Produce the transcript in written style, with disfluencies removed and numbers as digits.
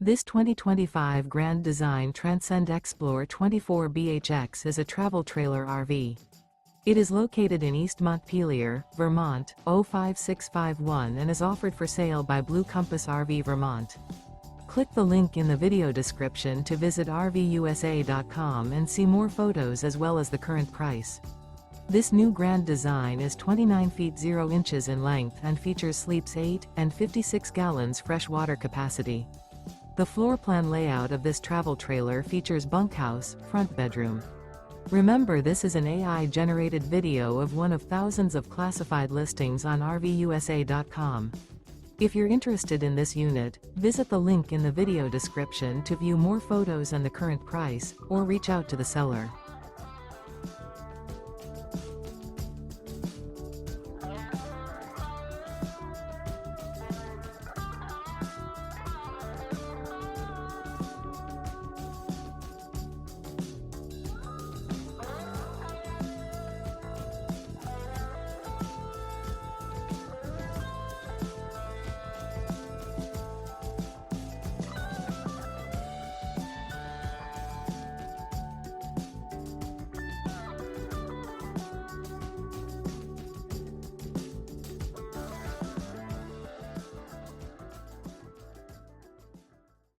This 2025 Grand Design Transcend Xplor 24BHX is a travel trailer RV. It is located in East Montpelier, Vermont, 05651 and is offered for sale by Blue Compass RV Vermont. Click the link in the video description to visit RVUSA.com and see more photos as well as the current price. This new Grand Design is 29 feet 0 inches in length and features sleeps 8 and 56 gallons fresh water capacity. The floor plan layout of this travel trailer features bunkhouse, front bedroom. Remember, this is an AI-generated video of one of thousands of classified listings on RVUSA.com. If you're interested in this unit, visit the link in the video description to view more photos and the current price, or reach out to the seller.